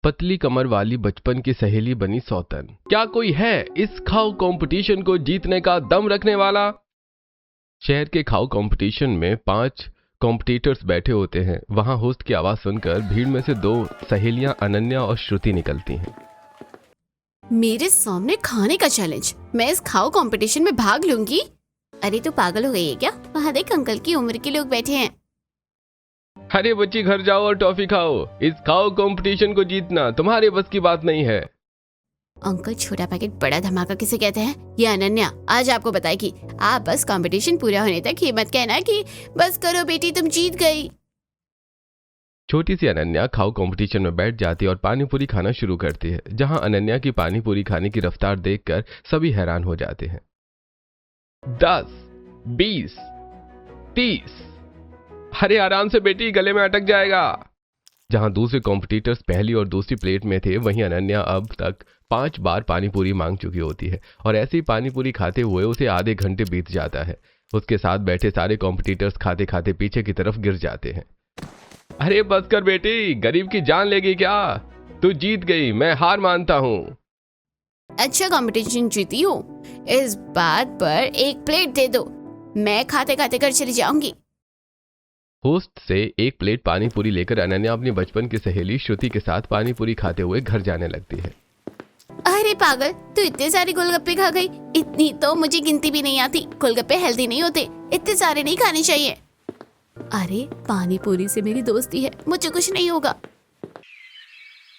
पतली कमर वाली बचपन की सहेली बनी सौतन। क्या कोई है इस खाओ कंपटीशन को जीतने का दम रखने वाला? शहर के खाओ कंपटीशन में 5 कॉम्पिटिटर्स बैठे होते हैं। वहां होस्ट की आवाज सुनकर भीड़ में से 2 सहेलियां अनन्या और श्रुति निकलती हैं। मेरे सामने खाने का चैलेंज, मैं इस खाओ कंपटीशन में भाग लूंगी। अरे तू पागल हो गई है क्या? वहाँ देख अंकल की उम्र के लोग बैठे हैं। अरे बच्ची, घर जाओ और टॉफी खाओ। इस खाओ कंपटीशन को जीतना तुम्हारे बस की बात नहीं है। अंकल छोटा पैकेट बड़ा धमाका किसे कहते हैं? ये अनन्या आज आपको बताएगी। आप बस कंपटीशन पूरा होने तक ये मत कहना कि बस करो बेटी तुम जीत गई। छोटी सी अनन्या खाओ कंपटीशन में बैठ जाती है और पानी पूरी खाना शुरू करती है। जहां अनन्या की पानी पूरी खाने की रफ्तार देखकर सभी हैरान हो जाते हैं। 10, 20, 30। अरे आराम से बेटी, गले में अटक जाएगा। जहां दूसरे कॉम्पिटिटर्स पहली और दूसरी प्लेट में थे, वहीं अनन्या अब तक 5 बार पानी पूरी मांग चुकी होती है और ऐसी पानी पूरी खाते हुए उसे आधे घंटे बीत जाता है। उसके साथ बैठे सारे कॉम्पिटिटर्स खाते खाते पीछे की तरफ गिर जाते हैं। अरे बस कर बेटी, गरीब की जान लेगी क्या? तू जीत गई, मैं हार मानता हूँ। अच्छा कंपटीशन जीती हो, इस बात पर एक प्लेट दे दो, मैं खाते खाते घर चली जाऊंगी। होस्ट से एक प्लेट पानी पूरी लेकर अनन्या अपनी बचपन की सहेली श्रुति के साथ पानी पूरी खाते हुए घर जाने लगती है। अरे पागल, तू इतने सारे गोलगप्पे खा गई? इतनी तो मुझे गिनती भी नहीं आती। गोलगप्पे हेल्दी नहीं होते, इतने सारे नहीं खाने चाहिए। अरे पानी पूरी से मेरी दोस्ती है, मुझे कुछ नहीं होगा।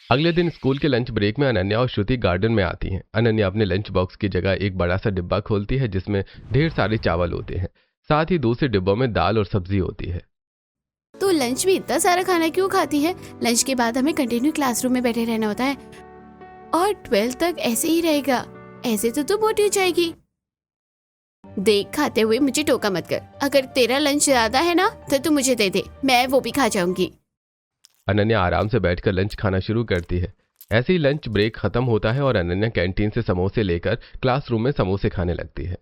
अगले दिन स्कूल के लंच ब्रेक में अनन्या और श्रुति गार्डन में आती हैं। अनन्या अपने लंच बॉक्स की जगह एक बड़ा सा डिब्बा खोलती है जिसमें ढेर सारे चावल होते हैं। साथ ही दूसरे डिब्बों में दाल और सब्जी होती है। तो लंच में इतना सारा खाना क्यों खाती है? लंच के बाद हमें कंटिन्यू क्लासरूम में बैठे रहना होता है और 12th तक ऐसे ही रहेगा। ऐसे तो तू मोटी हो जाएगी। देख, खाते हुए मुझे टोका मत कर। अगर तेरा लंच ज्यादा है ना तो तू मुझे दे दे, मैं वो भी खा जाऊंगी। अनन्या आराम से बैठकर लंच खाना शुरू करती है। ऐसे ही लंच ब्रेक खत्म होता है और अनन्या कैंटीन से समोसे लेकर क्लासरूम में समोसे खाने लगती है।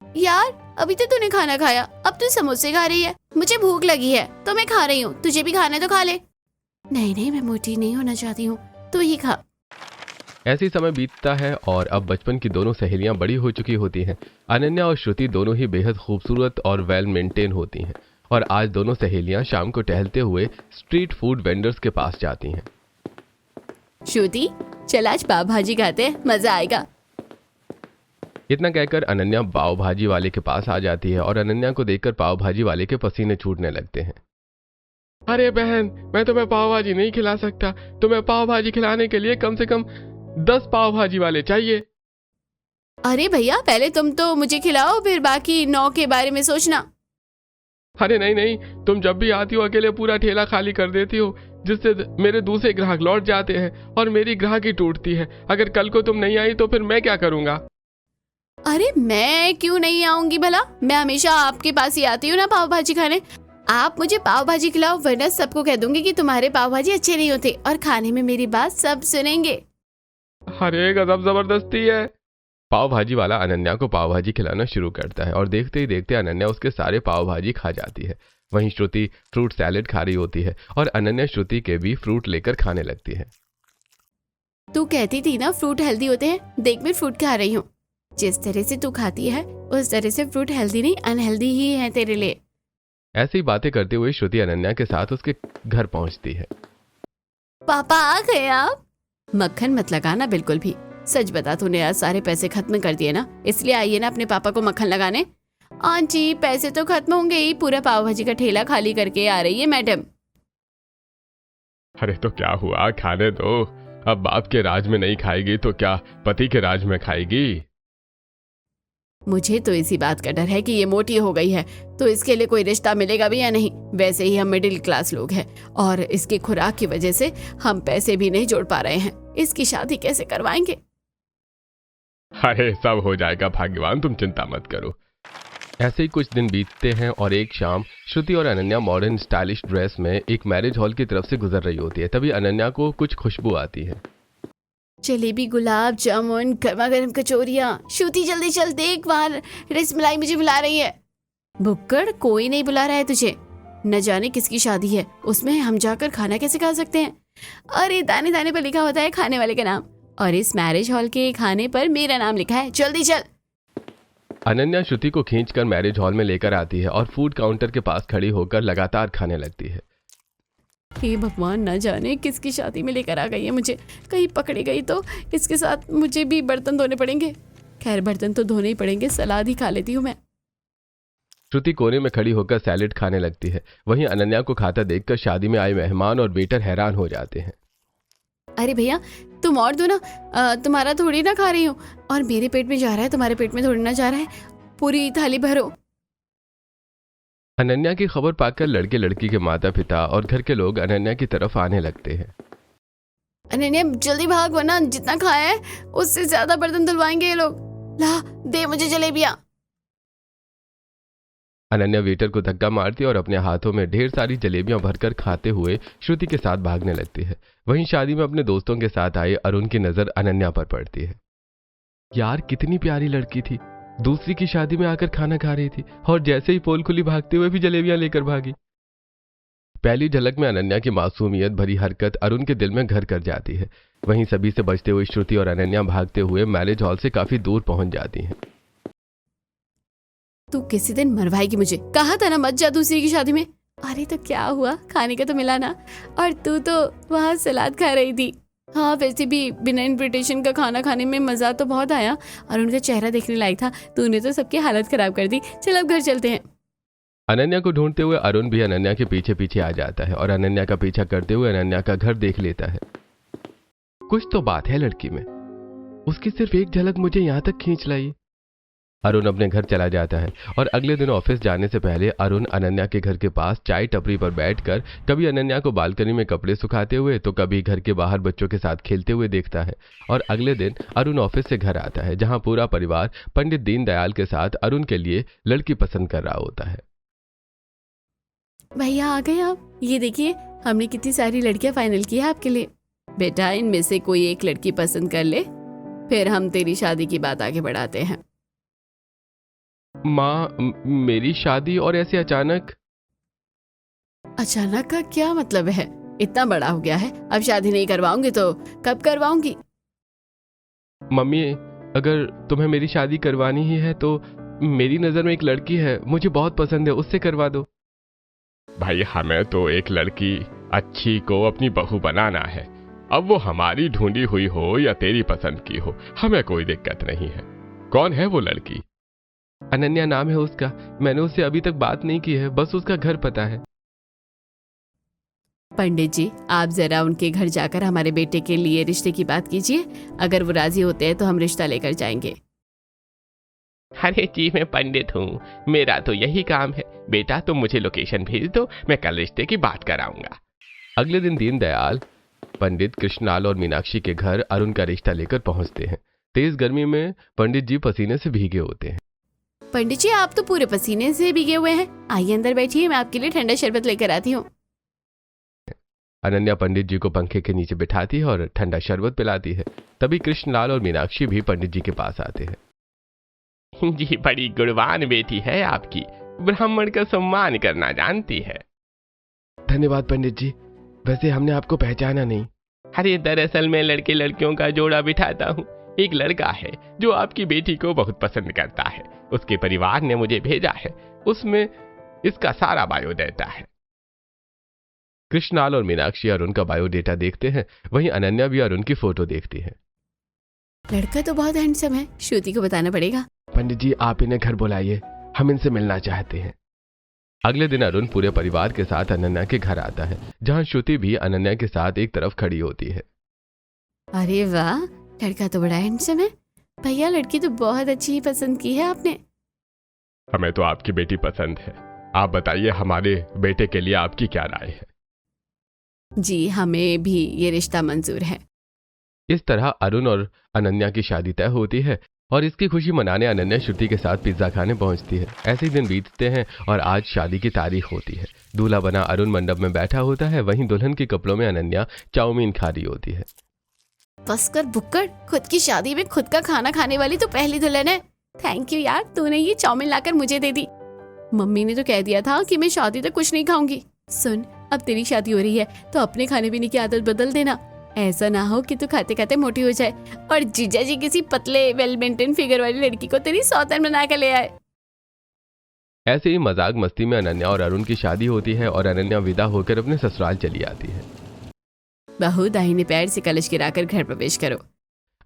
यार अभी तो तूने खाना खाया, अब तू समोसे खा रही है। मुझे भूख लगी है तो मैं खा रही हूँ, तुझे भी खाना है तो खा ले। नहीं, मैं मोटी नहीं होना चाहती हूँ, तू ही खा। ऐसे ही समय बीतता है और अब बचपन की दोनों सहेलियां बड़ी हो चुकी होती हैं। अनन्या और श्रुति दोनों ही बेहद खूबसूरत और वेल मेंटेन होती हैं और आज दोनों सहेलियां शाम को टहलते हुए स्ट्रीट फूड वेंडर्स के पास जाती हैं। श्रुति चल आज पाव भाजी खाते हैं, मजा आएगा। इतना कहकर अनन्या पाव भाजी वाले के पास आ जाती है और अनन्या को देखकर पाव भाजी वाले के पसीने छूटने लगते हैं। अरे बहन, मैं तुम्हें पाव भाजी नहीं खिला सकता। तुम्हें पाव भाजी खिलाने के लिए कम से कम 10 पाव भाजी वाले चाहिए। अरे भैया, पहले तुम तो मुझे खिलाओ, फिर बाकी 9 के बारे में सोचना। अरे नहीं, तुम जब भी आती हो अकेले पूरा ठेला खाली कर देती हो, जिससे मेरे दूसरे ग्राहक लौट जाते हैं और मेरी ग्राहकी टूटती है। अगर कल को तुम नहीं आई तो फिर मैं क्या करूंगा? अरे मैं क्यों नहीं आऊंगी भला? मैं हमेशा आपके पास ही आती हूँ ना पाव भाजी खाने। आप मुझे पाव भाजी खिलाओ, वरना सबको कह दूंगी कि तुम्हारे पाव भाजी अच्छे नहीं होते और खाने में मेरी बात सब सुनेंगे। अरे गजब जबरदस्ती है। पाव भाजी वाला अनन्या को पाव भाजी खिलाना शुरू करता है और देखते ही देखते अनन्या उसके सारे पाव भाजी खा जाती है। वहीं श्रुति फ्रूट सैलेड खा रही होती है और अनन्या श्रुति के भी फ्रूट लेकर खाने लगती है। तू कहती थी ना फ्रूट हेल्दी होते हैं, देख मैं फ्रूट खा रही हूँ। जिस तरह से तू खाती है उस तरह से फ्रूट हेल्दी नहीं अनहेल्दी ही है तेरे लिए। ऐसी ही बातें करते हुए श्रुति अनन्या के साथ उसके घर पहुंचती है। पापा आ गए आप? मक्खन मत लगाना बिल्कुल भी। सच बता, तूने आज सारे पैसे खत्म कर दिए ना, इसलिए आइए ना अपने पापा को मक्खन लगाने। आंटी पैसे तो खत्म होंगे ही, पूरा पाव भाजी का ठेला खाली करके आ रही है मैडम। अरे तो क्या हुआ, खाने दो। अब बाप के राज में नहीं खाएगी तो क्या पति के राज में खाएगी? मुझे तो इसी बात का डर है कि ये मोटी हो गई है तो इसके लिए कोई रिश्ता मिलेगा भी या नहीं। वैसे ही हम मिडिल क्लास लोग हैं और इसकी खुराक की वजह से हम पैसे भी नहीं जोड़ पा रहे हैं। इसकी शादी कैसे करवाएंगे? अरे सब हो जाएगा भाग्यवान, तुम चिंता मत करो। ऐसे ही कुछ दिन बीतते हैं और एक शाम श्रुति और अनन्या मॉडर्न स्टाइलिश ड्रेस में एक मैरिज हॉल की तरफ से गुजर रही होती है। तभी अनन्या को कुछ खुशबू आती है। जलेबी, गुलाब जामुन, गर्मा गर्म कचौरियाँ। श्रुति जल्दी चल, देख वहाँ रसमलाई मुझे बुला रही है। भुक्कड़, कोई नहीं बुला रहा है तुझे। न जाने किसकी शादी है, उसमें हम जाकर खाना कैसे खा सकते हैं? अरे दाने दाने पर लिखा होता है खाने वाले का नाम, और इस मैरिज हॉल के खाने पर मेरा नाम लिखा है। जल्दी चल। अनन्या श्रुति को खींचकर मैरिज हॉल में लेकर आती है और फूड काउंटर के पास खड़ी होकर लगातार खाने लगती है। हे भगवान, न जाने किसकी शादी में लेकर आ गई है मुझे। कहीं पकड़ी गई तो इसके साथ मुझे भी बर्तन धोने पड़ेंगे। खैर, बर्तन तो धोने ही पड़ेंगे, सलाद ही खा लेती हूँ मैं। श्रुति कोने में खड़ी होकर सैलेड खाने लगती है। वहीं अनन्या को खाता देखकर शादी में आए मेहमान और वेटर हैरान हो जाते हैं। अरे भैया, तुम और दो ना, तुम्हारा थोड़ी ना खा रही हूँ, और मेरे पेट में जा रहा है, तुम्हारे पेट में थोड़ी ना जा रहा है। पूरी थाली भरो। अनन्या की खबर पाकर लड़के लड़की के माता पिता और घर के लोग अनन्या की तरफ आने लगते हैं। अनन्या जल्दी भाग, वरना जितना खाया है उससे ज्यादा बर्तन धुलवाएंगे ये लोग। ला दे मुझे जलेबियां। अनन्या वेटर को धक्का मारती है और अपने हाथों में ढेर सारी जलेबियां भरकर खाते हुए श्रुति के साथ भागने लगती है। वहीं शादी में अपने दोस्तों के साथ आए अरुण की नजर अनन्या पर पड़ती है। यार, कितनी प्यारी लड़की थी, दूसरी की शादी में आकर खाना खा रही थी और जैसे ही पोल खुली भागते हुए भी जलेबियां लेकर भागी। पहली झलक में अनन्या की मासूमियत भरी हरकत अरुण के दिल में घर कर जाती है। वहीं सभी से बचते हुए श्रुति और अनन्या भागते हुए मैरिज हॉल से काफी दूर पहुंच जाती हैं। तू किसी दिन मरवाएगी मुझे, कहा था ना मत जा दूसरी की शादी में। अरे तो क्या हुआ, खाने का तो मिला ना, और तू तो वहाँ सलाद खा रही थी। हाँ, वैसे भी बिना इनविटेशन का खाना खाने में मजा तो बहुत आया, और उनका चेहरा देखने लायक था। तूने तो सबकी हालत खराब कर दी। चल अब घर चलते हैं। अनन्या को ढूंढते हुए अरुण भी अनन्या के पीछे पीछे आ जाता है और अनन्या का पीछा करते हुए अनन्या का घर देख लेता है। कुछ तो बात है लड़की में, उसकी सिर्फ एक झलक मुझे यहां तक खींच लाई। अरुण अपने घर चला जाता है और अगले दिन ऑफिस जाने से पहले अरुण अनन्या के घर के पास चाय टपरी पर बैठकर कभी अनन्या को बालकनी में कपड़े सुखाते हुए तो कभी घर के बाहर बच्चों के साथ खेलते हुए देखता है। और अगले दिन अरुण ऑफिस से घर आता है, जहां पूरा परिवार पंडित दीनदयाल के साथ अरुण के लिए लड़की पसंद कर रहा होता है। भैया आ गए आप, ये देखिए हमने कितनी सारी लड़कियां फाइनल की है आपके लिए। बेटा, इनमें से कोई एक लड़की पसंद कर ले, फिर हम तेरी शादी की बात आगे बढ़ाते हैं। माँ, मेरी शादी और ऐसे अचानक? अचानक का क्या मतलब है? इतना बड़ा हो गया है, अब शादी नहीं करवाऊंगी तो कब करवाऊंगी? मम्मी, अगर तुम्हें मेरी शादी करवानी ही है तो मेरी नजर में एक लड़की है, मुझे बहुत पसंद है, उससे करवा दो। भाई, हमें तो एक लड़की अच्छी को अपनी बहू बनाना है। अब वो हमारी ढूंढी हुई हो या तेरी पसंद की हो, हमें कोई दिक्कत नहीं है। कौन है वो लड़की? अनन्या नाम है उसका। मैंने उससे अभी तक बात नहीं की है, बस उसका घर पता है। पंडित जी, आप जरा उनके घर जाकर हमारे बेटे के लिए रिश्ते की बात कीजिए। अगर वो राजी होते हैं तो हम रिश्ता लेकर जाएंगे। अरे जी, मैं पंडित हूँ, मेरा तो यही काम है। बेटा, तुम मुझे लोकेशन भेज दो, मैं कल रिश्ते की बात कराऊंगा। अगले दिन दीनदयाल, पंडित कृष्णलाल और मीनाक्षी के घर अरुण का रिश्ता लेकर पहुंचते हैं। तेज गर्मी में पंडित जी पसीने से भीगे होते हैं। पंडित जी, आप तो पूरे पसीने से भीगे हुए हैं, आइए अंदर बैठिए, मैं आपके लिए ठंडा शरबत लेकर आती हूँ। अनन्या पंडित जी को पंखे के नीचे बिठाती है और ठंडा शरबत पिलाती है। तभी कृष्णलाल और मीनाक्षी भी पंडित जी के पास आते हैं। जी, बड़ी गुणवान बेटी है आपकी, ब्राह्मण का सम्मान करना जानती है। धन्यवाद पंडित जी, वैसे हमने आपको पहचाना नहीं। अरे दरअसल मैं लड़के लड़कियों का जोड़ा बिठाता हूँ। एक लड़का है जो आपकी बेटी को बहुत पसंद करता है, उसके परिवार ने मुझे भेजा है, उसमें इसका सारा बायोडेटा है। कृष्णलाल और मीनाक्षी अरुण का बायोडेटा देखते हैं, वहीं अनन्या भी अरुण की फोटो देखती है। लड़का तो बहुत हैंडसम है, श्रुति को बताना पड़ेगा। पंडित जी, आप इन्हें घर बुलाइए, हम इनसे मिलना चाहते हैं। अगले दिन अरुण पूरे परिवार के साथ अनन्या के घर आता है, जहां श्रुति भी अनन्या के साथ एक तरफ खड़ी होती है। अरे वाह, लड़का तो बड़ा हैंडसम है। भैया, लड़की तो बहुत अच्छी ही पसंद की है आपने। हमें तो आपकी बेटी पसंद है। आप बताइए, हमारे बेटे के लिए आपकी क्या राय है? जी, हमें भी ये रिश्ता मंजूर है। इस तरह अरुण और अनन्या की शादी तय होती है और इसकी खुशी मनाने अनन्या श्रुति के साथ पिज्जा खाने पहुंचती है। ऐसे ही दिन बीतते हैं और आज शादी की तारीख होती है। दूल्हा बना अरुण मंडप में बैठा होता है, वहीं दुल्हन के कपड़ों में अनन्या चाउमीन खा रही होती है। बसकर बुक्कड़, खुद की शादी में खुद का खाना खाने वाली तो पहली दुल्हन है। थैंक यू यार, तूने ये चाउमीन लाकर मुझे दे दी। मम्मी ने तो कह दिया था कि मैं शादी तक कुछ नहीं खाऊंगी। सुन, अब तेरी शादी हो रही है तो अपने खाने पीने की आदत बदल देना। ऐसा ना हो कि तू खाते खाते मोटी हो जाए और जीजा जी किसी पतले वेल मेंटेन फिगर वाली लड़की को तेरी सौतन बना कर ले आए। ऐसे ही मजाक मस्ती में अनन्या और अरुण की शादी होती है और अनन्या विदा होकर अपने ससुराल चली आती है। बहू दाहिने पैर से कलश गिराकर घर प्रवेश करो।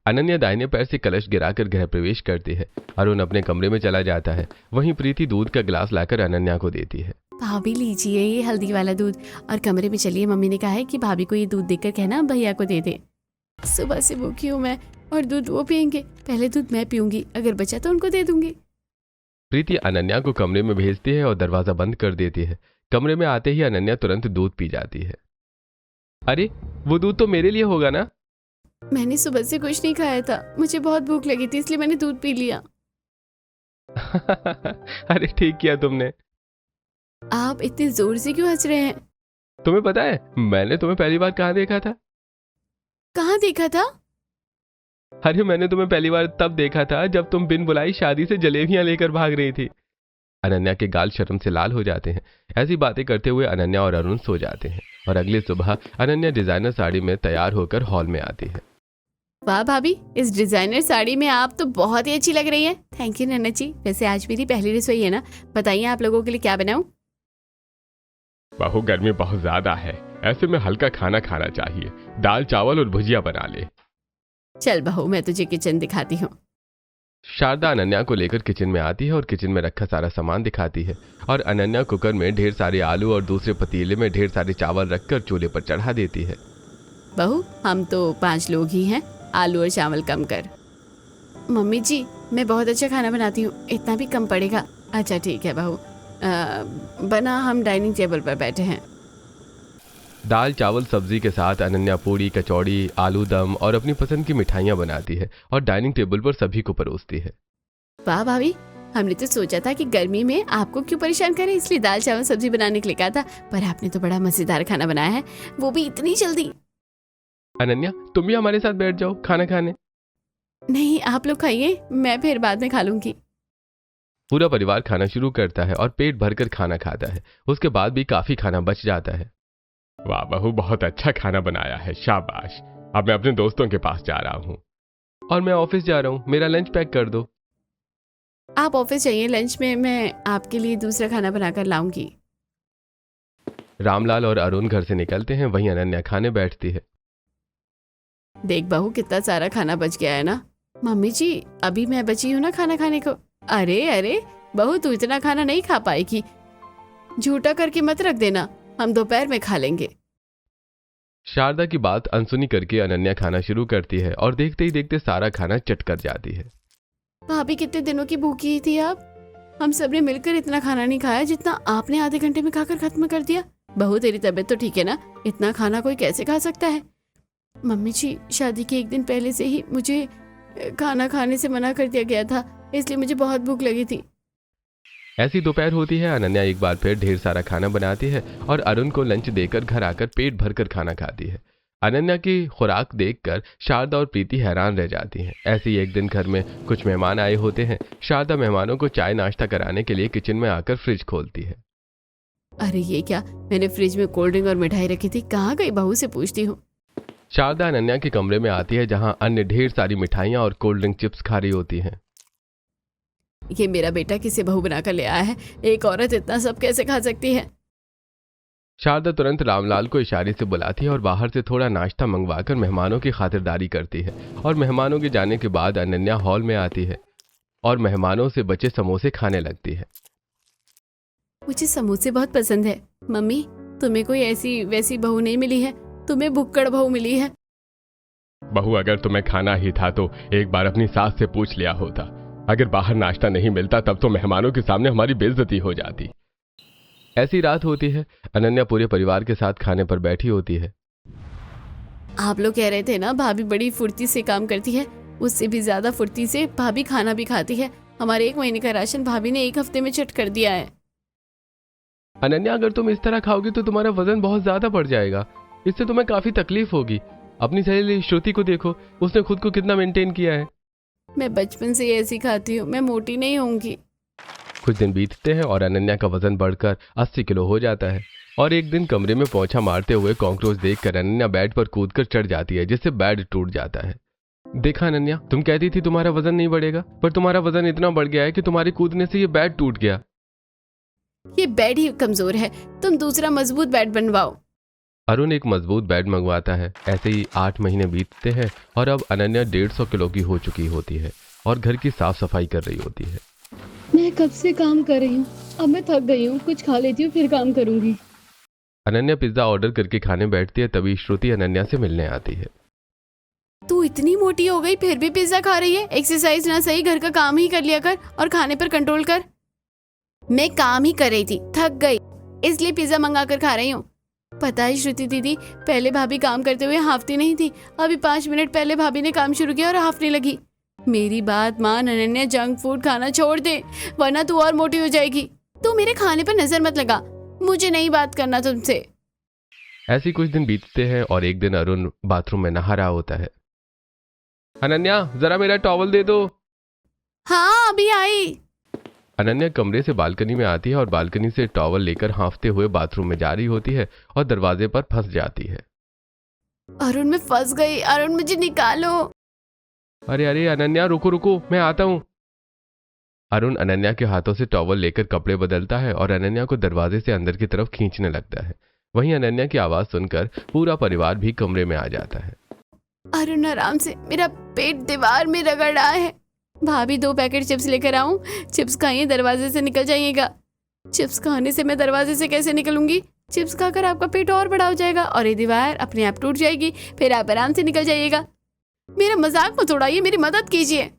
अनन्या दाहिने पैर से कलश गिराकर गृह प्रवेश करती है। अरुण अपने कमरे में चला जाता है। वहीं प्रीति दूध का गिलास लाकर अनन्या को देती है। भाभी लीजिए ये हल्दी वाला दूध और कमरे में चलिए, मम्मी ने कहा है कि भाभी को ये दूध देकर कहना भैया को दे दे। सुबह से भूखी हूँ मैं और दूध वो पियेंगे, पहले दूध मैं पीऊंगी, अगर बचा तो उनको दे दूंगी। प्रीति अनन्या को कमरे में भेजती है और दरवाजा बंद कर देती है। कमरे में आते ही अनन्या तुरंत दूध पी जाती है। अरे वो दूध तो मेरे लिए होगा ना? मैंने सुबह से कुछ नहीं खाया था, मुझे बहुत भूख लगी थी इसलिए मैंने दूध पी लिया। अरे ठीक किया तुमने। आप इतने जोर से क्यों हंस रहे हैं? तुम्हें पता है मैंने तुम्हें पहली बार कहाँ देखा था? कहाँ देखा था? अरे मैंने तुम्हें पहली बार तब देखा था जब तुम बिन बुलाई शादी से जलेबियां लेकर भाग रही थी। अनन्या के गाल शर्म से लाल हो जाते हैं। ऐसी बातें करते हुए अनन्या और अरुण सो जाते हैं और अगली सुबह अनन्या डिजाइनर साड़ी में तैयार होकर हॉल में आती है। वाह भाभी, इस डिजाइनर साड़ी में आप तो बहुत ही अच्छी लग रही हैं। थैंक यू नन्ना जी। वैसे आज मेरी पहली रसोई है ना, बताइए आप लोगों के लिए क्या बनाऊं? बहू गर्मी बहुत ज्यादा है, ऐसे में हल्का खाना खाना चाहिए। दाल चावल और भुजिया बना ले। चल बहू मैं तुझे किचन दिखाती हूँ। शारदा अनन्या को लेकर किचन में आती है और किचन में रखा सारा सामान दिखाती है और अनन्या कुकर में ढेर सारे आलू और दूसरे पतीले में ढेर सारे चावल रखकर चूल्हे पर चढ़ा देती है। बहू हम तो 5 लोग ही हैं, आलू और चावल कम कर। मम्मी जी मैं बहुत अच्छा खाना बनाती हूँ, इतना भी कम पड़ेगा। अच्छा ठीक है बहू, बना हम डाइनिंग टेबल पर बैठे हैं। दाल चावल सब्जी के साथ अनन्या पूड़ी, कचौड़ी, आलू दम और अपनी पसंद की मिठाइयाँ बनाती है और डाइनिंग टेबल पर सभी को परोसती है। वाह भाभी, हमने तो सोचा था कि गर्मी में आपको क्यों परेशान करें, इसलिए दाल चावल सब्जी बनाने के लिए कहा था, पर आपने तो बड़ा मजेदार खाना बनाया है, वो भी इतनी जल्दी। अनन्या तुम भी हमारे साथ बैठ जाओ खाना खाने। नहीं आप लोग खाइए, मैं फिर बाद में खा लूंगी। पूरा परिवार खाना शुरू करता है और पेट भरकर खाना खाता है। उसके बाद भी काफी खाना बच जाता है। वाह बहू, बहुत अच्छा खाना बनाया है, शाबाश। अब मैं अपने दोस्तों के पास जा रहा हूँ और मैं ऑफिस जा रहा हूँ, मेरा लंच पैक कर दो। आप ऑफिस जाइए, लंच में मैं आपके लिए दूसरा खाना बनाकर लाऊंगी। रामलाल और अरुण घर से निकलते हैं, वहीं अनन्या खाने बैठती है। देख बहू कितना सारा खाना बच गया है ना। मम्मी जी अभी मैं बची हूँ ना खाना खाने को। अरे अरे बहू तू इतना खाना नहीं खा पाएगी, झूठा करके मत रख देना, हम दोपहर में खा लेंगे। शारदा की बात अनसुनी करके अनन्या खाना शुरू करती है और देखते ही देखते सारा खाना चट कर जाती है। भाभी कितने दिनों की भूखी थी आप, हम सबने मिलकर इतना खाना नहीं खाया जितना आपने आधे घंटे में खाकर खत्म कर दिया। बहू तेरी तबीयत तो ठीक है ना, इतना खाना कोई कैसे खा सकता है? मम्मी जी शादी के 1 दिन पहले से ही मुझे खाना खाने से मना कर दिया गया था, इसलिए मुझे बहुत भूख लगी थी। ऐसी दोपहर होती है। अनन्या एक बार फिर ढेर सारा खाना बनाती है और अरुण को लंच देकर घर आकर पेट भरकर खाना खाती है। अनन्या की खुराक देखकर शारदा और प्रीति हैरान रह जाती हैं। ऐसे ही एक दिन घर में कुछ मेहमान आए होते हैं। शारदा मेहमानों को चाय नाश्ता कराने के लिए किचन में आकर फ्रिज खोलती है। अरे ये क्या, मैंने फ्रिज में कोल्ड ड्रिंक और मिठाई रखी थी, कहाँ गई? बहू से पूछती हूँ। शारदा अनन्या के कमरे में आती है जहां अन्य ढेर सारी मिठाइयां और कोल्ड ड्रिंक चिप्स खा रही होती हैं। ये मेरा बेटा किसे बहू बनाकर ले आया है, एक औरत इतना सब कैसे खा सकती है? शारदा तुरंत रामलाल को इशारे से बुलाती है और बाहर से थोड़ा नाश्ता मंगवाकर मेहमानों की खातिरदारी करती है और मेहमानों के जाने के बाद अनन्या हॉल में आती है और मेहमानों से बचे समोसे खाने लगती है। मुझे समोसे बहुत पसंद है। मम्मी तुम्हें कोई ऐसी वैसी बहू नहीं मिली है, तुम्हें भुक्कड़ बहू मिली है। बहू अगर तुम्हें खाना ही था तो एक बार अपनी सास से पूछ लिया होता। अगर बाहर नाश्ता नहीं मिलता तब तो मेहमानों के सामने हमारी बेइज्जती हो जाती। ऐसी रात होती है। अनन्या पूरे परिवार के साथ खाने पर बैठी होती है। आप लोग कह रहे थे ना भाभी बड़ी फुर्ती से काम करती है, उससे भी ज्यादा फुर्ती से भाभी खाना भी खाती है। हमारे 1 महीने का राशन भाभी ने 1 हफ्ते में चट कर दिया है। अनन्या अगर तुम इस तरह खाओगी तो तुम्हारा वजन बहुत ज्यादा बढ़ जाएगा, इससे तुम्हें काफी तकलीफ होगी। अपनी सहेली श्रुति को देखो, उसने खुद को कितना मेंटेन किया है। मैं बचपन से ऐसी खाती हूँ, मैं मोटी नहीं होंगी। कुछ दिन बीतते हैं और अनन्या का वजन बढ़कर 80 किलो हो जाता है। और एक दिन कमरे में पोंछा मारते हुए कॉकरोच देखकर अनन्या बेड पर कूदकर चढ़ जाती है, जिससे बेड टूट जाता है। देखा अनन्या, तुम कहती थी तुम्हारा वजन नहीं बढ़ेगा, पर तुम्हारा वजन इतना बढ़ गया है कि तुम्हारे कूदने से ये बेड टूट गया। ये बेड ही कमजोर है, तुम दूसरा मजबूत बेड बनवाओ। अरुण एक मजबूत बेड मंगवाता है। ऐसे ही 8 महीने बीतते हैं और अब अनन्या 150 किलो की हो चुकी होती है और घर की साफ सफाई कर रही होती है। मैं कब से काम कर रही हूँ, अब मैं थक गई हूँ, कुछ खा लेती हूँ फिर काम करूंगी। अनन्या पिज्जा ऑर्डर करके खाने बैठती है, तभी श्रुति अनन्या से मिलने आती है। तू इतनी मोटी हो गई फिर भी पिज्जा खा रही है? एक्सरसाइज ना सही, घर का काम ही कर लिया कर और खाने पर कंट्रोल कर। मैं काम ही कर रही थी, थक गई, इसलिए पिज्जा मंगा कर खा रही हूँ। पता है श्रुति दीदी, पहले भाभी काम करते हुए हाफती नहीं थी, अभी 5 मिनट पहले भाभी ने काम शुरू किया और हाफने लगी। मेरी बात मान अनन्या, जंक फूड खाना छोड़ दे, वरना तू और मोटी हो जाएगी। तू मेरे खाने पर नजर मत लगा, मुझे नहीं बात करना तुमसे। ऐसे कुछ दिन बीतते हैं और एक दिन अरुण बाथरूम में नहा रहा होता है। अनन्या, जरा मेरा टॉवल दे दो। हाँ अभी आई। अनन्या कमरे से बालकनी में आती है और बालकनी से टॉवल लेकर हांफते हुए बाथरूम में जा रही होती है और दरवाजे पर फंस जाती है। अरुण मैं फंस गई, अरुण मुझे निकालो। अरे अरे अनन्या, रुको रुको, मैं आता हूँ। अरुण अनन्या के हाथों से टॉवल लेकर कपड़े बदलता है और अनन्या को दरवाजे से अंदर की तरफ खींचने लगता है। वहीं अनन्या की आवाज सुनकर पूरा परिवार भी कमरे में आ जाता है। अरुण आराम से, मेरा पेट दीवार में रगड़ रहा है। भाभी 2 पैकेट चिप्स लेकर आऊं? चिप्स खाइए, दरवाजे से निकल जाइएगा। चिप्स खाने से मैं दरवाजे से कैसे निकलूंगी? चिप्स खाकर आपका पेट और बड़ा हो जाएगा और ये दीवार अपने आप टूट जाएगी, फिर आप आराम से निकल जाइएगा। मेरा मजाक मत उड़ाइए, मेरी मदद कीजिए।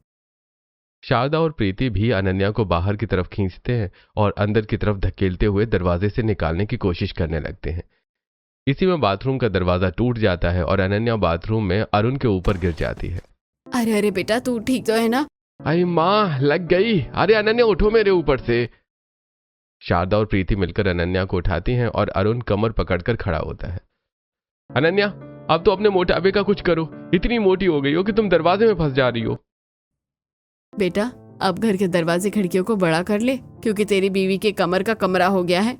शारदा और प्रीति भी अनन्या को बाहर की तरफ खींचते हैं और अंदर की तरफ धकेलते हुए दरवाजे से निकालने की कोशिश करने लगते हैं। इसी में बाथरूम का दरवाजा टूट जाता है और अनन्या बाथरूम में अरुण के ऊपर गिर जाती है। अरे अरे बेटा, तू ठीक तो है ना? अरे माँ, लग गई। अरे अनन्या, उठो मेरे ऊपर से। शारदा और प्रीति मिलकर अनन्या को उठाती हैं और अरुण कमर पकड़कर खड़ा होता है। अनन्या, अब तो अपने मोटापे का कुछ करो, इतनी मोटी हो गई हो कि तुम दरवाजे में फंस जा रही हो। बेटा, अब घर के दरवाजे खिड़कियों को बड़ा कर ले, क्योंकि तेरी बीवी के कमर का कमरा हो गया है।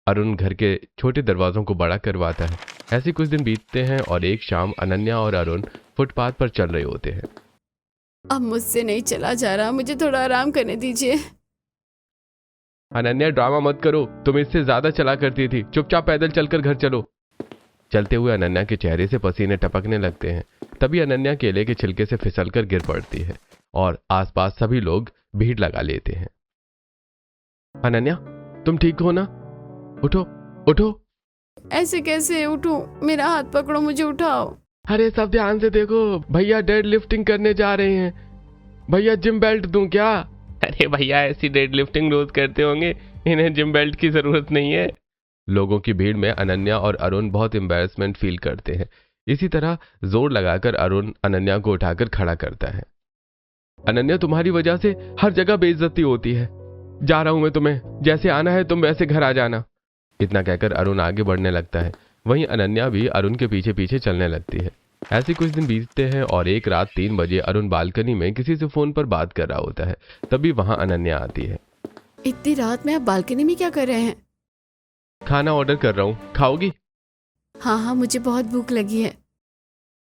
अरुण घर के छोटे दरवाजों को बड़ा करवाता है। ऐसे कुछ दिन बीतते हैं और एक शाम अनन्या और अरुण फुटपाथ पर चल रहे होते हैं। अब मुझसे नहीं चला जा रहा, मुझे थोड़ा आराम करने दीजिए। अनन्या, ड्रामा मत करो, तुम इससे ज्यादा चला करती थी, चुपचाप पैदल चलकर घर चलो। चलते हुए अनन्या के चेहरे से पसीने टपकने लगते हैं। तभी अनन्या केले के छिलके से फिसलकर गिर पड़ती है और आसपास सभी लोग भीड़ लगा लेते हैं। अनन्या, तुम ठीक हो ना? उठो उठो। ऐसे कैसे उठूं? मेरा हाथ पकड़ो, मुझे उठाओ। अरे सब ध्यान से देखो, भैया डेड लिफ्टिंग करने जा रहे हैं। भैया जिम बेल्ट दूं क्या? अरे भैया, ऐसी डेड लिफ्टिंग रोज करते होंगे, इन्हें जिम बेल्ट की जरूरत नहीं है। लोगों की भीड़ में अनन्या और अरुण बहुत एम्बैरेसमेंट फील करते हैं। इसी तरह जोर लगाकर अरुण अनन्या को उठाकर खड़ा करता है। अनन्या, तुम्हारी वजह से हर जगह बेइज्जती होती है। जा रहा हूं मैं, तुम्हें जैसे आना है तुम वैसे घर आ जाना। इतना कहकर अरुण आगे बढ़ने लगता है। वहीं अनन्या भी अरुण के पीछे पीछे चलने लगती है। ऐसे कुछ दिन बीतते हैं और एक रात 3 बजे अरुण बालकनी में किसी से फोन पर बात कर रहा होता है। तभी वहां अनन्या आती है। इतनी रात में आप बालकनी में क्या कर रहे हैं? खाना ऑर्डर कर रहा हूँ, खाओगी? हाँ हाँ, मुझे बहुत भूख लगी है।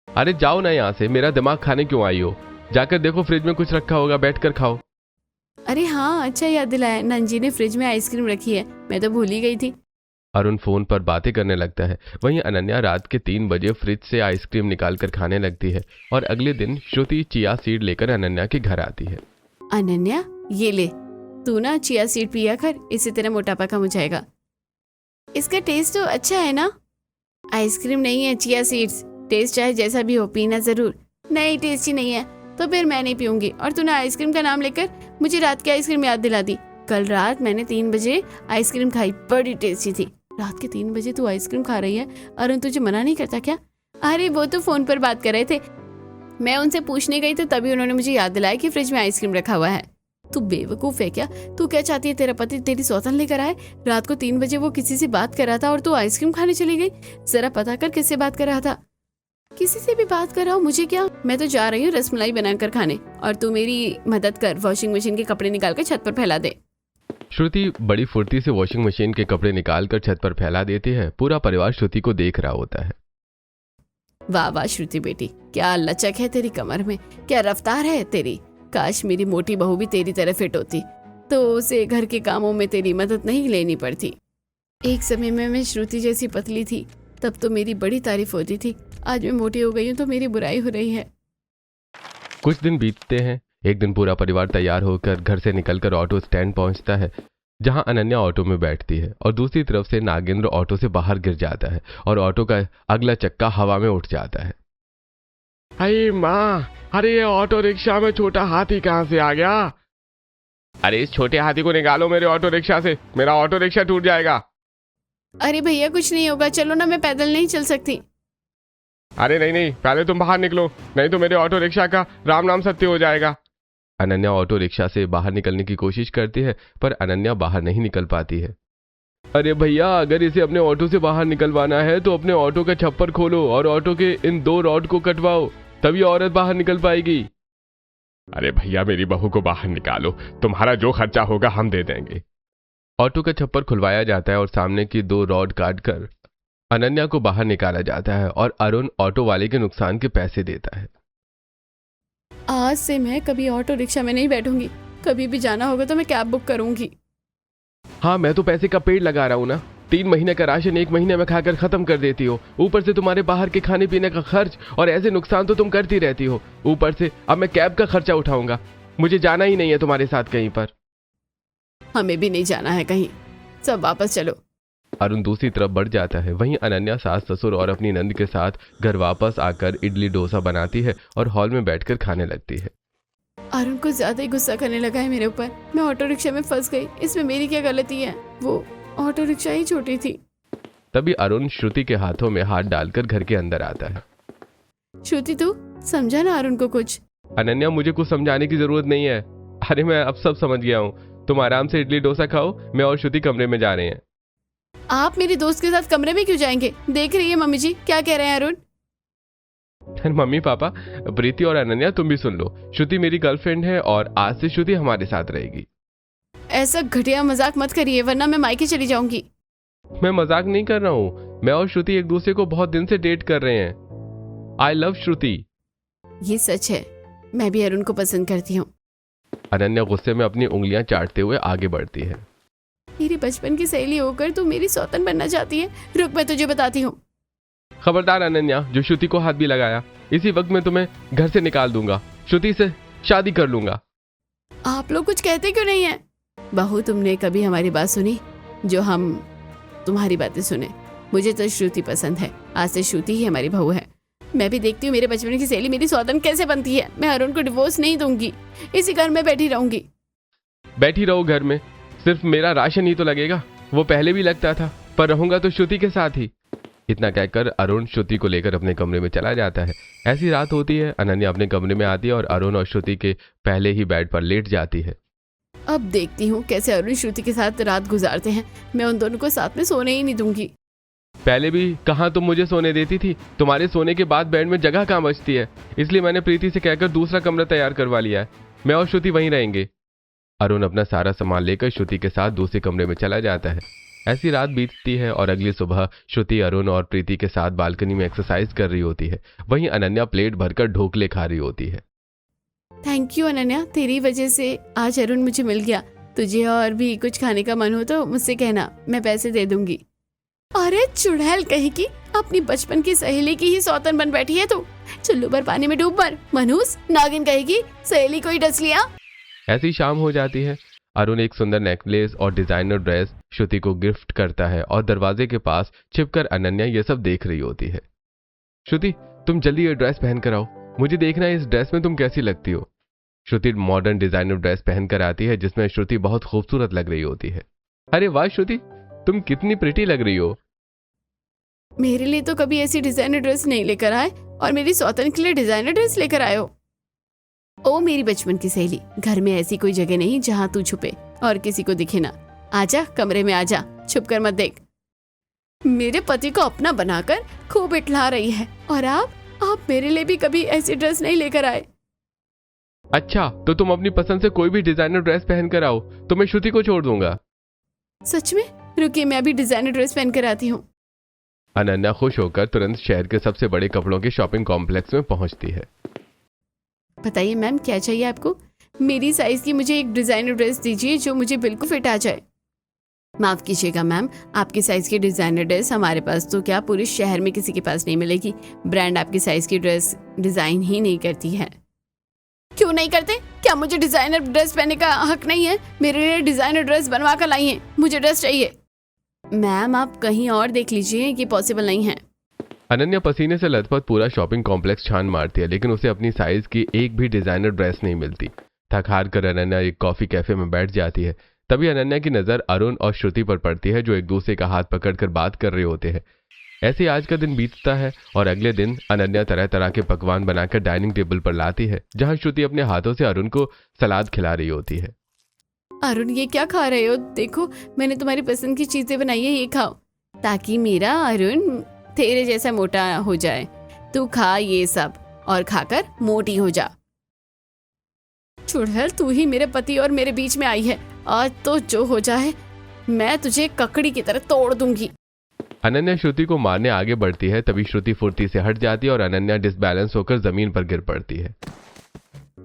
अरे जाओ ना यहाँ से, मेरा दिमाग खाने क्यों आई हो? जाकर देखो, फ्रिज में कुछ रखा होगा, बैठकर खाओ। अरे हाँ, अच्छा याद दिलाया, नंजी ने फ्रिज में आइसक्रीम रखी है, मैं तो भूल ही गई थी। अरुण फोन पर बातें करने लगता है। वहीं अनन्या रात के 3 बजे फ्रिज से आइसक्रीम निकालकर खाने लगती है और अगले दिन श्रुति चिया सीड लेकर अनन्या के घर आती है। अनन्या, ये ले, तू ना चिया सीड पिया कर, इससे तेरा मोटापा कम हो जाएगा। इसका टेस्ट तो अच्छा है ना? आइसक्रीम नहीं है, चिया सीड्स। टेस्ट चाहे जैसा भी हो, पीना जरूर। नहीं, टेस्ट ही नहीं है तो फिर मैं नहीं पीऊंगी। और तूने आइसक्रीम का नाम लेकर मुझे रात की आइसक्रीम याद दिला दी। कल रात मैंने 3 बजे आइसक्रीम खाई, बड़ी टेस्टी थी। रात के 3 बजे तू आइसक्रीम खा रही है? अरुण तुझे मना नहीं करता क्या? अरे वो तो फोन पर बात कर रहे थे, मैं उनसे पूछने गई तो तभी उन्होंने मुझे याद दिलाया कि फ्रिज में आइसक्रीम रखा हुआ है। तू बेवकूफ है क्या? तू क्या चाहती है तेरा पति तेरी सौतन लेकर आए? रात को 3 बजे वो किसी से बात कर रहा था और तू आइसक्रीम खाने चली गई। जरा पता कर किससे बात कर रहा था। किसी से भी बात कर रहा हूँ, मुझे क्या? मैं तो जा रही हूँ रसमलाई बनाकर खाने, और तू मेरी मदद कर, वॉशिंग मशीन के कपड़े निकाल कर छत पर फैला दे। श्रुति बड़ी फुर्ती से वॉशिंग मशीन के कपड़े निकालकर छत पर फैला देती है। पूरा परिवार श्रुति को देख रहा होता है। वाह वाह श्रुति बेटी, क्या लचक है तेरी कमर में, क्या रफ्तार है तेरी। काश मेरी मोटी बहू भी तेरी तरह फिट होती तो उसे घर के कामों में तेरी मदद नहीं लेनी पड़ती। एक समय में मैं श्रुति जैसी पतली थी, तब तो मेरी बड़ी तारीफ होती थी। आज मैं मोटी हो गई हूँ तो मेरी बुराई हो रही है। कुछ दिन बीतते हैं। एक दिन पूरा परिवार तैयार होकर घर से निकलकर ऑटो स्टैंड पहुंचता है, जहां अनन्या ऑटो में बैठती है और दूसरी तरफ से नागेंद्र ऑटो से बाहर गिर जाता है और ऑटो का अगला चक्का हवा में उठ जाता है। अरे माँ, अरे ये ऑटो रिक्शा में छोटा हाथी कहाँ से आ गया? अरे इस छोटे हाथी को निकालो मेरे ऑटो रिक्शा से, मेरा ऑटो रिक्शा टूट जाएगा। अरे भैया कुछ नहीं होगा, चलो ना, मैं पैदल नहीं चल सकती। अरे नहीं नहीं, पहले तुम बाहर निकलो, नहीं तो मेरे ऑटो रिक्शा का राम नाम सत्य हो जाएगा। अनन्या ऑटो रिक्शा से बाहर निकलने की कोशिश करती है, पर अनन्या बाहर नहीं निकल पाती है। अरे भैया, अगर इसे अपने ऑटो से बाहर निकलवाना है तो अपने ऑटो का छप्पर खोलो और ऑटो के इन 2 रॉड को कटवाओ, तभी औरत बाहर निकल पाएगी। अरे भैया, मेरी बहू को बाहर निकालो, तुम्हारा जो खर्चा होगा हम दे देंगे। ऑटो का छप्पर खुलवाया जाता है और सामने की 2 रॉड काटकर अनन्या को बाहर निकाला जाता है और अरुण ऑटो वाले के नुकसान के पैसे देता है। आज से मैं कभी ऑटो रिक्शा में नहीं बैठूंगी, कभी भी जाना होगा तो मैं कैब बुक करूंगी। हाँ, मैं तो पैसे का पेड़ लगा रहा हूँ ना। 3 महीने का राशन 1 महीने में खाकर खत्म कर देती हो, ऊपर से तुम्हारे बाहर के खाने पीने का खर्च और ऐसे नुकसान तो तुम करती रहती हो। ऊपर से अब मैं कैब का खर्चा उठाऊंगा, मुझे जाना ही नहीं है तुम्हारे साथ कहीं पर। हमें भी नहीं जाना है कहीं, सब वापस चलो। अरुण दूसरी तरफ बढ़ जाता है। वहीं अनन्या सास ससुर और अपनी नंद के साथ घर वापस आकर इडली डोसा बनाती है और हॉल में बैठकर खाने लगती है। अरुण को ज्यादा ही गुस्सा करने लगा है मेरे ऊपर। मैं ऑटो रिक्शा में फंस गई, इसमें मेरी क्या गलती है? वो ऑटो रिक्शा ही छोटी थी। तभी अरुण श्रुति के हाथों में हाथ डालकर घर के अंदर आता है। श्रुति तू समझा ना अरुण को कुछ। अनन्या, मुझे कुछ समझाने की जरूरत नहीं है। अरे मैं अब सब समझ गया हूँ, तुम आराम से इडली डोसा खाओ, मैं और श्रुति कमरे में जा रहे हैं। आप मेरी दोस्त के साथ कमरे में क्यों जाएंगे? देख रही है मम्मी जी क्या कह रहे हैं अरुण। मम्मी पापा, प्रीति और अनन्या तुम भी सुन लो, श्रुति मेरी गर्लफ्रेंड है और आज से श्रुति हमारे साथ रहेगी। ऐसा घटिया मजाक मत करिए वरना मैं मायके चली जाऊंगी। मैं मजाक नहीं कर रहा हूँ, मैं और श्रुति एक दूसरे को बहुत दिन से डेट कर रहे हैं। आई लव श्रुति। ये सच है, मैं भी अरुण को पसंद करती हूँ। अनन्या गुस्से में अपनी उंगलियां चाटते हुए आगे बढ़ती है। मेरी बचपन की सहेली होकर तू मेरी सौतन बनना चाहती है? रुक, मैं तुझे बताती हूँ। खबरदार अनन्या, जो श्रुति को हाथ भी लगाया, इसी वक्त मैं तुम्हें घर से निकाल दूंगा, श्रुति से शादी कर लूंगा। आप लोग कुछ कहते क्यों नहीं है? बहू, तुमने कभी हमारी बात सुनी जो हम तुम्हारी बातें सुने? मुझे तो श्रुति पसंद है, आज से श्रुति ही हमारी बहू है। मैं भी देखती हूँ मेरे बचपन की सहेली मेरी सौतन कैसे बनती है। मैं अरुण को डिवोर्स नहीं दूंगी, इसी घर में बैठी रहूंगी। बैठी रहो घर में, सिर्फ मेरा राशन ही तो लगेगा, वो पहले भी लगता था, पर रहूंगा तो श्रुति के साथ ही। इतना कहकर अरुण श्रुति को लेकर अपने कमरे में चला जाता है। ऐसी रात होती है, अनन्या अपने कमरे में आती है और अरुण और श्रुति के पहले ही बेड पर लेट जाती है। अब देखती हूँ कैसे अरुण श्रुति के साथ रात गुजारते हैं। मैं उन दोनों को साथ में सोने ही नहीं दूंगी। पहले भी कहाँ तुम मुझे सोने देती थी, तुम्हारे सोने के बाद बेड में जगह कहाँ बचती है, इसलिए मैंने प्रीति से कहकर दूसरा कमरा तैयार करवा लिया है। मैं और श्रुति वहीं रहेंगे। अरुण अपना सारा सामान लेकर श्रुति के साथ दूसरे कमरे में चला जाता है। ऐसी रात बीतती है और अगली सुबह श्रुति अरुण और प्रीति के साथ बालकनी में एक्सरसाइज कर रही होती है। वहीं अनन्या प्लेट भरकर ढोकले खा रही होती है। थैंक यू अनन्या, तेरी वजह से आज अरुण मुझे मिल गया। तुझे और भी कुछ खाने का मन हो तो मुझसे कहना, मैं पैसे दे दूंगी। अरे चुड़ैल कहीं की, अपनी बचपन की सहेली की ही सौतन बन बैठी है तू। चुल्लू भर पानी में डूब मर, मनहूस नागिन कहेगी, सहेली को ही डस लिया। ऐसी शाम हो जाती है। अरुण एक सुंदर नेकलेस और डिजाइनर ड्रेस श्रुति को गिफ्ट करता है और दरवाजे के पास छिपकर अनन्या ये सब देख रही होती है। श्रुति, तुम जल्दी ये ड्रेस पहन कर आओ, मुझे देखना है इस ड्रेस में तुम कैसी लगती हो। श्रुति मॉडर्न डिजाइनर ड्रेस पहन कर आती है जिसमें श्रुति बहुत खूबसूरत लग रही होती है। अरे वाह श्रुति, तुम कितनी प्रिटी लग रही हो। मेरे लिए तो कभी ऐसी डिजाइनर ड्रेस नहीं लेकर आए और मेरी सौतन के लिए डिजाइनर ड्रेस लेकर आए हो। ओ मेरी बचपन की सहेली, घर में ऐसी कोई जगह नहीं जहाँ तू छुपे और किसी को दिखे ना। आजा कमरे में आजा, छुप कर मत देख। मेरे पति को अपना बनाकर खूब इठला रही है और आप मेरे लिए भी कभी ऐसी ड्रेस नहीं लेकर आए। अच्छा, तो तुम अपनी पसंद से कोई भी डिजाइनर ड्रेस पहन कर आओ, तो मैं श्रुति को छोड़ दूंगा। सच में? रुकिए, मैं अभी डिजाइनर ड्रेस पहन कर आती हूँ। अनन्या खुश होकर तुरंत शहर के सबसे बड़े कपड़ों के शॉपिंग कॉम्प्लेक्स में पहुंचती है। बताइए मैम, क्या चाहिए आपको? मेरी साइज की मुझे एक डिजाइनर ड्रेस दीजिए जो मुझे बिल्कुल फिट आ जाए। माफ कीजिएगा मैम, आपकी साइज की डिजाइनर ड्रेस हमारे पास तो क्या पूरे शहर में किसी के पास नहीं मिलेगी। ब्रांड आपकी साइज की ड्रेस डिजाइन ही नहीं करती है। क्यों नहीं करते? क्या मुझे डिजाइनर ड्रेस पहनने का हक नहीं है? मेरे लिए डिजाइनर ड्रेस बनवा कर लाई है, मुझे ड्रेस चाहिए। मैम आप कहीं और देख लीजिए, ये पॉसिबल नहीं है। अनन्या पसीने से लथपथ पूरा शॉपिंग कॉम्प्लेक्स छान मारती है, लेकिन उसे अपनी साइज की एक भी डिजाइनर ड्रेस नहीं मिलती। थक हार कर अनन्या एक कॉफी कैफे में बैठ जाती है। तभी अनन्या की नजर अरुण और श्रुति पर पड़ती है, जो एक दूसरे का हाथ पकड़कर बात कर रहे होते हैं। ऐसे आज का दिन बीतता है और अगले दिन अनन्या तरह तरह के पकवान बनाकर डाइनिंग टेबल पर लाती है, जहां श्रुति अपने हाथों से अरुण को सलाद खिला रही होती है। अरुण, ये क्या खा रहे हो? देखो मैंने तुम्हारी पसंद की चीजें बनाई है, ये खाओ, ताकि मेरा अरुण तेरे जैसा मोटा हो जाए। तू खा ये सब और खाकर मोटी हो जा। चुड़ैल, तू ही मेरे पति और मेरे बीच में आई है। आज तो जो हो जाए, मैं तुझे ककड़ी की तरह तोड़ दूंगी। अनन्या श्रुति को मारने आगे बढ़ती है, तभी श्रुति फुर्ती से हट जाती है और अनन्या डिसबैलेंस होकर जमीन पर गिर पड़ती है।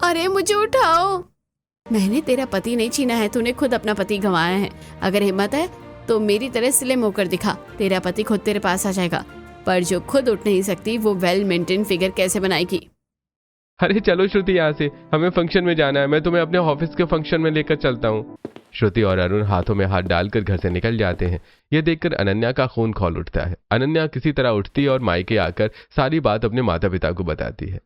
अरे मुझे उठाओ। मैंने तेरा पति नहीं छीना है, तूने खुद अपना पति गंवाया है। अगर हिम्मत है तो मेरी तरह स्लिम होकर दिखा, तेरा पति खुद तेरे पास आ जाएगा। पर जो खुद उठ नहीं सकती वो वेल मेंटेन फिगर कैसे बनाएगी? अरे चलो श्रुति, यहाँ से हमें फंक्शन में जाना है, मैं तुम्हें अपने ऑफिस के फंक्शन में लेकर चलता हूँ। श्रुति और अरुण हाथों में हाथ डालकर घर से निकल जाते हैं। यह देखकर अनन्या का खून खौल उठता है। अनन्या किसी तरह उठती और मायके आकर सारी बात अपने माता पिता को बताती है।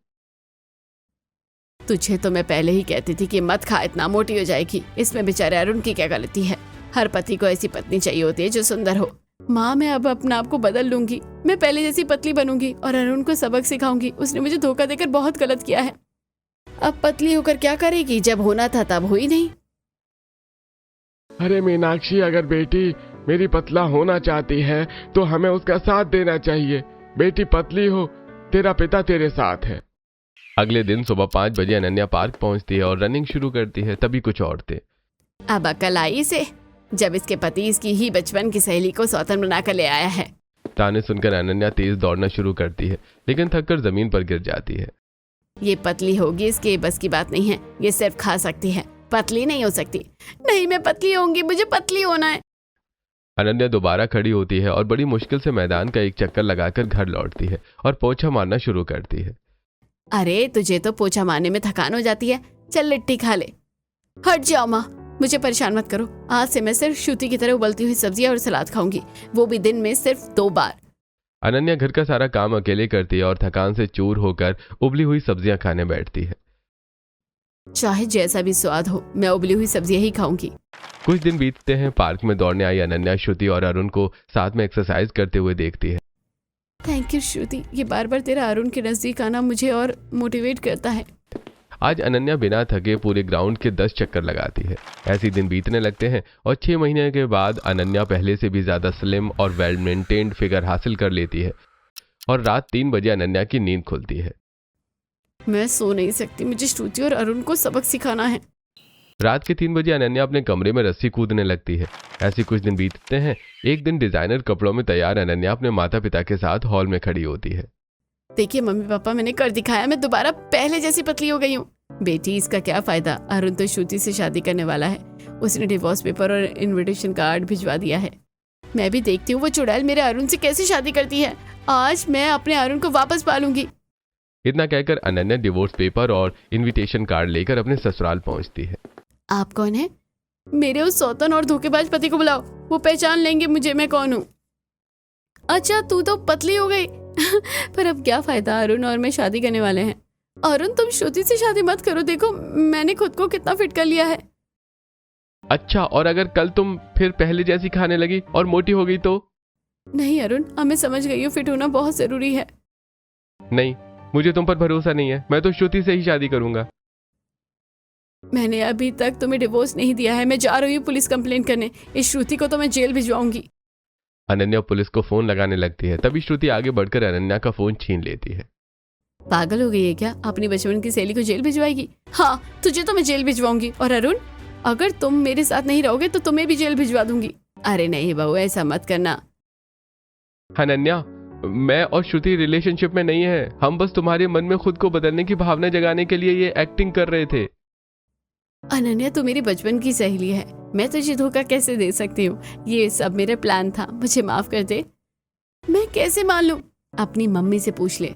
तुझे तो मैं पहले ही कहती थी कि मत खा, इतना मोटी हो जाएगी। इसमें बेचारे अरुण की क्या गलती है? हर पति को ऐसी पत्नी चाहिए होती है जो सुंदर हो। माँ, मैं अब अपना आप को बदल लूंगी। मैं पहले जैसी पतली बनूंगी और अरुण को सबक सिखाऊंगी। उसने मुझे धोखा देकर बहुत गलत किया है। अब पतली होकर क्या करेगी? जब होना था तब हुई नहीं। अरे मीनाक्षी, अगर बेटी मेरी पतला होना चाहती है तो हमें उसका साथ देना चाहिए। बेटी पतली हो, तेरा पिता तेरे साथ है। अगले दिन सुबह 5 बजे अनन्या पार्क पहुंचती है और रनिंग शुरू करती है। तभी कुछ औरतें, अब अकल आई इसे, जब इसके पति इसकी ही बचपन की सहेली को सौतन बनाकर ले आया है। ताने सुनकर अनन्या तेज दौड़ना शुरू करती है, लेकिन थककर जमीन पर गिर जाती है। ये पतली होगी, इसके बस की बात नहीं है। ये सिर्फ खा सकती है, पतली नहीं हो सकती। नहीं, मैं पतली होंगी, मुझे पतली होना है। अनन्या दोबारा खड़ी होती है और बड़ी मुश्किल से मैदान का एक चक्कर लगाकर घर लौटती है और पोछा मारना शुरू करती है। अरे तुझे तो पोछा मारने में थकान हो जाती है, चल लिट्टी खा ले। हट जाओ माँ, मुझे परेशान मत करो। आज से मैं सिर्फ श्रुति की तरह उबलती हुई सब्जियां और सलाद खाऊंगी, वो भी दिन में सिर्फ 2 बार। अनन्या घर का सारा काम अकेले करती है और थकान से चूर होकर उबली हुई सब्जियां खाने बैठती है। चाहे जैसा भी स्वाद हो, मैं उबली हुई सब्जियां ही खाऊंगी। कुछ दिन बीतते हैं। पार्क में दौड़ने आई अनन्या श्रुति और अरुण को साथ में एक्सरसाइज करते हुए देखती है। थैंक यू श्रुति, ये बार बार तेरा अरुण के नजदीक आना मुझे और मोटिवेट करता है। आज अनन्या बिना थके पूरे ग्राउंड के 10 चक्कर लगाती है। ऐसे दिन बीतने लगते हैं और 6 महीने के बाद अनन्या पहले से भी ज्यादा स्लिम और वेल मेंटेन्ड फिगर हासिल कर लेती है और रात 3 बजे अनन्या की नींद खुलती है। मैं सो नहीं सकती, मुझे श्रुति और अरुण को सबक सिखाना है। रात के 3 बजे अनन्या अपने कमरे में रस्सी कूदने लगती है। ऐसे कुछ दिन बीतते हैं। एक दिन डिजाइनर कपड़ों में तैयार अनन्या अपने माता पिता के साथ हॉल में खड़ी होती है। देखिए मम्मी पापा, मैंने कर दिखाया, मैं दोबारा पहले जैसी पतली हो गई हूँ। बेटी, इसका क्या फायदा? अरुण तो श्रुति से शादी करने वाला है। उसने डिवोर्स पेपर और इनविटेशन कार्ड भिजवा दिया है। मैं भी देखती हूँ वो चुड़ैल मेरे अरुण से कैसे शादी करती है। आज मैं अपने अरुण को वापस पालूंगी। इतना कहकर अनन्या डिवोर्स पेपर और इनविटेशन कार्ड लेकर अपने ससुराल पहुंचती है। आप कौन है? मेरे उस सौतन और धोखेबाज पति को बुलाओ, वो पहचान लेंगे मुझे, मैं कौन हूँ। अच्छा, तू तो पतली हो गई। पर अब क्या फायदा, अरुण और मैं शादी करने वाले हैं। अरुण, तुम श्रुति से शादी मत करो, देखो मैंने खुद को कितना फिट कर लिया है। अच्छा, और अगर कल तुम फिर पहले जैसी खाने लगी और मोटी हो गई तो? नहीं अरुण, अब मैं समझ गई हूँ, फिट होना बहुत जरूरी है। नहीं, मुझे तुम पर भरोसा नहीं है। मैं तो श्रुति से ही शादी करूंगा। मैंने अभी तक तुम्हें डिवोर्स नहीं दिया है। मैं जा रही हूँ पुलिस कंप्लेंट करने। इस श्रुति को तो मैं जेल भिजवाऊंगी। अनन्या पुलिस को फोन लगाने लगती है। तभी श्रुति आगे बढ़कर अनन्या का फोन छीन लेती है। पागल हो गई है क्या? अपनी बचपन की सहेली को जेल भिजवाएगी? हाँ, तुझे तो मैं जेल भिजवाऊंगी। और अरुण, अगर तुम मेरे साथ नहीं रहोगे तो तुम्हें भी जेल भिजवा दूंगी। अरे नहीं बहू, ऐसा मत करना। अनन्या, मैं और श्रुति रिलेशनशिप में नहीं है। हम बस तुम्हारे मन में खुद को बदलने की भावना जगाने के लिए ये एक्टिंग कर रहे थे। अनन्या, तू मेरी बचपन की सहेली है, मैं तुझे धोखा कैसे दे सकती हूँ? ये सब मेरा प्लान था, मुझे माफ कर दे। मैं कैसे मान लूं? अपनी मम्मी से पूछ ले।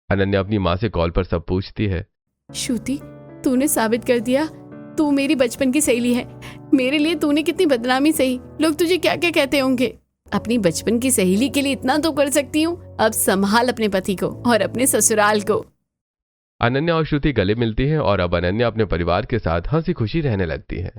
अनन्या अपनी माँ से कॉल पर सब पूछती है। श्रुति, तूने साबित कर दिया तू मेरी बचपन की सहेली है। मेरे लिए तूने कितनी बदनामी सही, लोग तुझे क्या क्या कहते होंगे। अपनी बचपन की सहेली के लिए इतना तो कर सकती हूँ। अब संभाल अपने पति को और अपने ससुराल को। अनन्या और श्रुति गले मिलती हैं और अब अनन्या अपने परिवार के साथ हंसी खुशी रहने लगती है।